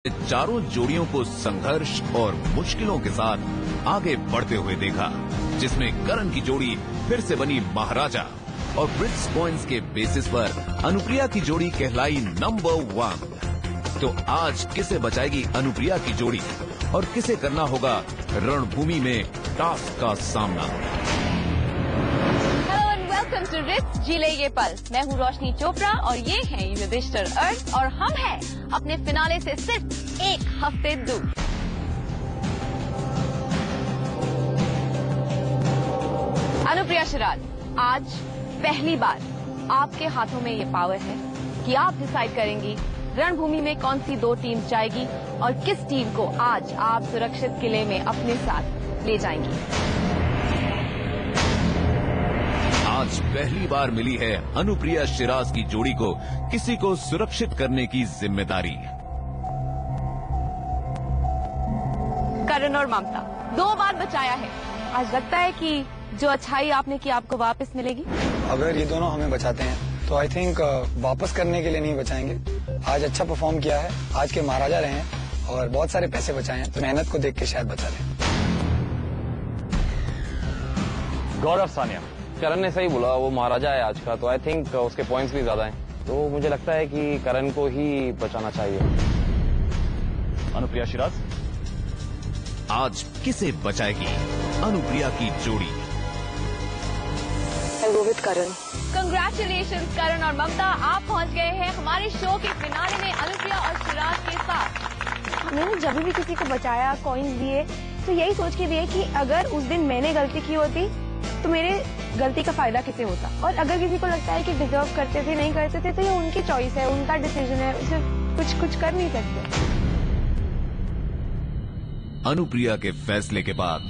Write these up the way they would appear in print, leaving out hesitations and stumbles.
चारों जोड़ियों को संघर्ष और मुश्किलों के साथ आगे बढ़ते हुए देखा, जिसमें करण की जोड़ी फिर से बनी महाराजा और ब्रिज पॉइंट्स के बेसिस पर अनुप्रिया की जोड़ी कहलाई नंबर 1। तो आज किसे बचाएगी अनुप्रिया की जोड़ी और किसे करना होगा रणभूमि में टास्क का सामना। वेलकम टू रिट्स जी ले ये पल। मैं हूँ रोशनी चोपड़ा और ये है युधिष्ठिर अर्थ और हम हैं अपने फिनाले से सिर्फ एक हफ्ते दूर। अनुप्रिया शिराज, आज पहली बार आपके हाथों में ये पावर है कि आप डिसाइड करेंगी रणभूमि में कौन सी दो टीम जाएगी और किस टीम को आज आप सुरक्षित किले में अपने साथ ले जाएंगी। आज पहली बार मिली है अनुप्रिया शिराज की जोड़ी को किसी को सुरक्षित करने की जिम्मेदारी। करण और ममता 2 बार बचाया है। आज लगता है कि जो अच्छाई आपने की आपको वापस मिलेगी। अगर ये दोनों हमें बचाते हैं तो आई थिंक वापस करने के लिए नहीं बचाएंगे। आज अच्छा परफॉर्म किया है, आज के महाराजा रहे हैं और बहुत सारे पैसे बचाए हैं, तो मेहनत को देख के शायद बचा लें। गौरव सानिया, करण ने सही बोला, वो महाराजा है आज का, तो आई थिंक उसके पॉइंट्स भी ज्यादा हैं, तो मुझे लगता है कि करण को ही बचाना चाहिए। अनुप्रिया शिराज, आज किसे बचाएगी अनुप्रिया की जोड़ी? With Karan. कंग्रेचुलेशन करण और ममता, आप पहुंच गए हैं हमारे शो के फिनाले में अनुप्रिया और शिराज के साथ। मैंने जब भी किसी को बचाया, कॉइन्स दिए, तो यही सोच के दिए कि अगर उस दिन मैंने गलती की होती तो मेरे गलती का फायदा किसे होता। और अगर किसी को लगता है कि डिजर्व करते थे नहीं करते थे तो ये उनकी चॉइस है, उनका डिसीजन है, उसे कुछ कर नहीं सकते। अनुप्रिया के फैसले के बाद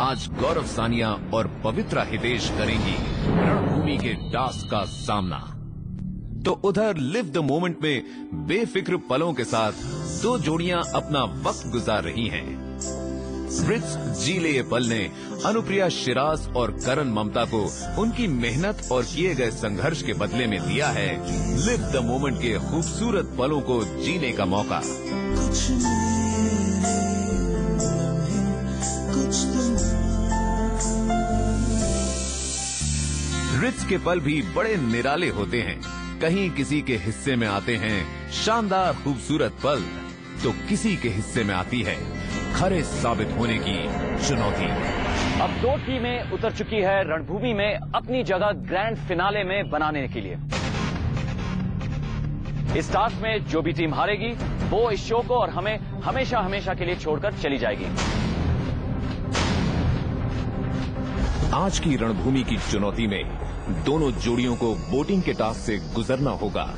आज गौरव सानिया और पवित्रा हितेश करेंगी रणभूमि के टास्क का सामना। तो उधर लिव द मोमेंट में बेफिक्र पलों के साथ 2 जोड़ियां अपना वक्त गुजार रही हैं। ब्रिट्स जी ले ये पल ने अनुप्रिया शिराज और करण ममता को उनकी मेहनत और किए गए संघर्ष के बदले में दिया है लिव द मोमेंट के खूबसूरत पलों को जीने का मौका। ब्रिट्स के पल भी बड़े निराले होते हैं। कहीं किसी के हिस्से में आते हैं शानदार खूबसूरत पल, तो किसी के हिस्से में आती है खरे साबित होने की चुनौती। अब 2 टीमें उतर चुकी है रणभूमि में अपनी जगह ग्रैंड फिनाले में बनाने के लिए। इस टास्क में जो भी टीम हारेगी वो इस शो को और हमें हमेशा हमेशा के लिए छोड़कर चली जाएगी। आज की रणभूमि की चुनौती में दोनों जोड़ियों को बोटिंग के टास्क से गुजरना होगा।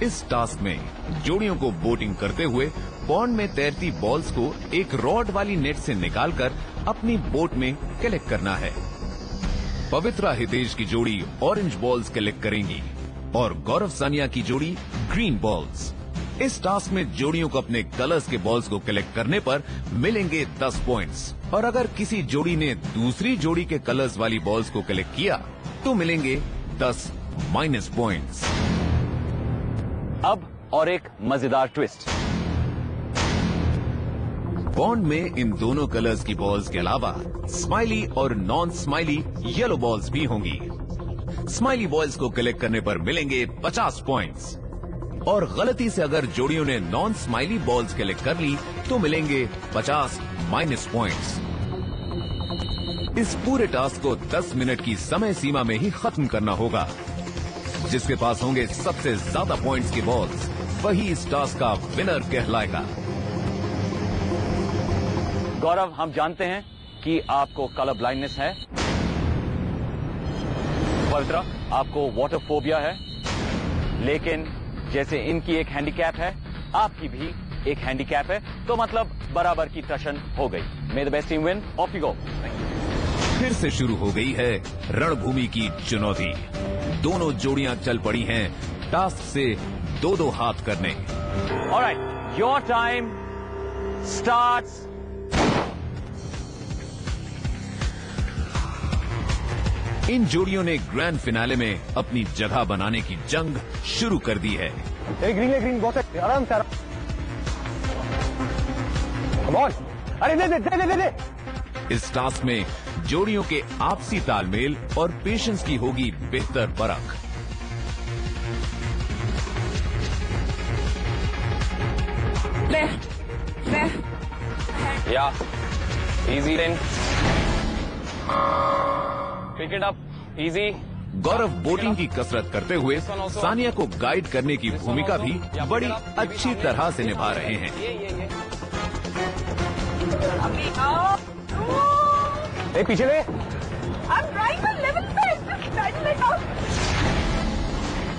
इस टास्क में जोड़ियों को बोटिंग करते हुए पॉन्ड में तैरती बॉल्स को एक रॉड वाली नेट से निकालकर अपनी बोट में कलेक्ट करना है। पवित्रा हितेश की जोड़ी ऑरेंज बॉल्स कलेक्ट करेंगी और गौरव सानिया की जोड़ी ग्रीन बॉल्स। इस टास्क में जोड़ियों को अपने कलर्स के बॉल्स को कलेक्ट करने पर मिलेंगे 10 पॉइंट्स और अगर किसी जोड़ी ने दूसरी जोड़ी के कलर्स वाली बॉल्स को कलेक्ट किया तो मिलेंगे 10 माइनस पॉइंट्स। अब और एक मजेदार ट्विस्ट, पॉन्ड में इन दोनों कलर्स की बॉल्स के अलावा स्माइली और नॉन स्माइली येलो बॉल्स भी होंगी। स्माइली बॉल्स को कलेक्ट करने पर मिलेंगे 50 पॉइंट्स और गलती से अगर जोड़ियों ने नॉन स्माइली बॉल्स कलेक्ट कर ली तो मिलेंगे 50 माइनस पॉइंट्स। इस पूरे टास्क को 10 मिनट की समय सीमा में ही खत्म करना होगा। जिसके पास होंगे सबसे ज्यादा पॉइंट्स के बॉल्स वही इस टास्क का विनर कहलाएगा। गौरव, हम जानते हैं कि आपको कलर ब्लाइंडनेस है। पवित्रा, आपको वाटर फोबिया है, लेकिन जैसे इनकी एक हैंडीकैप है आपकी भी एक हैंडीकैप है, तो मतलब बराबर की टशन हो गई। मे the best team win, of you go. फिर से शुरू हो गई है रणभूमि की चुनौती। दोनों जोड़ियां चल पड़ी हैं टास्क से 2-2 हाथ करने। Alright, your time starts. इन जोड़ियों ने ग्रैंड फिनाले में अपनी जगह बनाने की जंग शुरू कर दी है। ग्रीन बहुत आराम से। बॉल, अरे दे दे दे दे दे दे। इस टास्क में जोड़ियों के आपसी तालमेल और पेशेंस की होगी बेहतर परख। या easy lane, pick it up, easy. Gaurav boating की कसरत करते हुए सानिया को गाइड करने की भूमिका भी बड़ी अच्छी तरह से निभा रहे हैं। पीछे ले।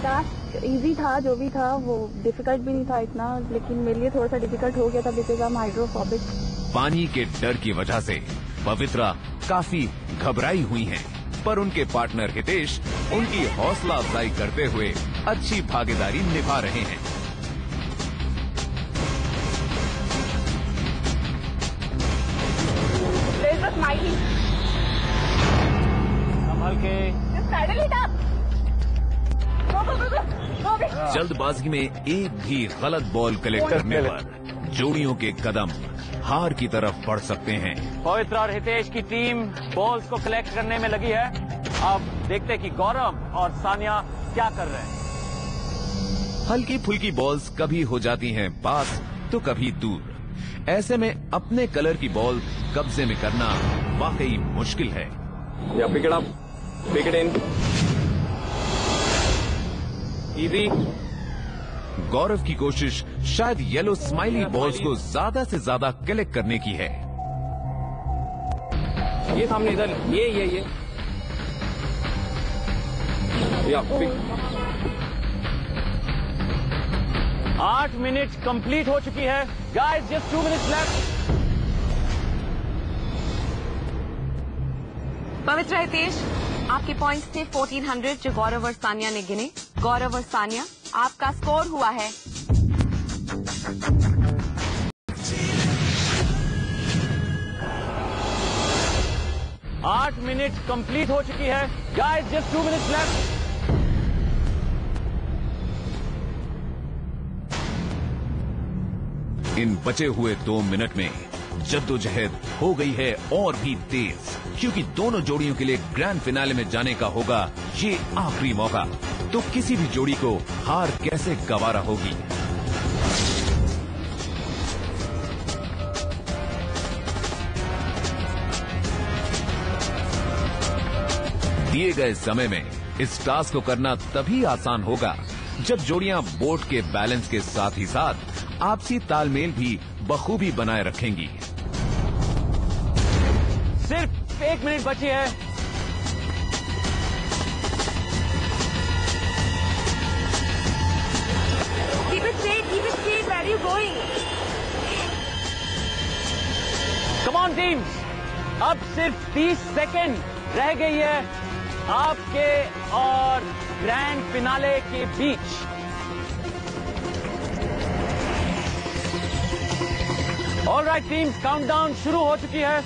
टास्क इजी था, जो भी था वो डिफिकल्ट भी नहीं था इतना, लेकिन मेरे लिए थोड़ा सा डिफिकल्ट हो गया था बिकॉज आई एम हाइड्रोफोबिक। पानी के डर की वजह से पवित्रा काफी घबराई हुई हैं, पर उनके पार्टनर हितेश उनकी हौसला अफजाई करते हुए अच्छी भागीदारी निभा रहे हैं। संभल के। जल्दबाजी में एक भी गलत बॉल कलेक्ट करने पर जोड़ियों के कदम हार की तरफ बढ़ सकते हैं। पवित्र और हितेश की टीम बॉल्स को कलेक्ट करने में लगी है। अब देखते हैं कि गौरव और सानिया क्या कर रहे हैं। हल्की फुल्की बॉल्स कभी हो जाती हैं पास तो कभी दूर। ऐसे में अपने कलर की बॉल कब्जे में करना वाकई मुश्किल है। या pick it up, pick it in, easy. Gaurav की कोशिश शायद येलो स्माइली बॉल्स को ज्यादा से ज्यादा कलेक्ट करने की है। ये सामने इधर, ये या पिक। 8 मिनट कंप्लीट हो चुकी है। Guys, just 2 minutes left. पवित्र, हितेश, आपके पॉइंट्स थे 1400 जो गौरव और सानिया ने गिने। गौरव और सानिया, आपका स्कोर हुआ है 8 मिनट कंप्लीट हो चुकी है। Guys, just 2 minutes left. इन बचे हुए 2 मिनट में जद्दोजहद हो गई है और भी तेज, क्योंकि दोनों जोड़ियों के लिए ग्रैंड फिनाले में जाने का होगा ये आखिरी मौका। तो किसी भी जोड़ी को हार कैसे गवारा होगी। दिए गए समय में इस टास्क को करना तभी आसान होगा जब जोड़ियां बोट के बैलेंस के साथ ही साथ आपसी तालमेल भी बखूबी बनाए रखेंगी। सिर्फ 1 मिनट बची है। Keep it straight, where are you going? Come on teams, अब सिर्फ 30 सेकंड रह गई है आपके और ग्रैंड फिनाले के बीच। ऑलराइट टीम्स, काउंटडाउन शुरू हो चुकी है।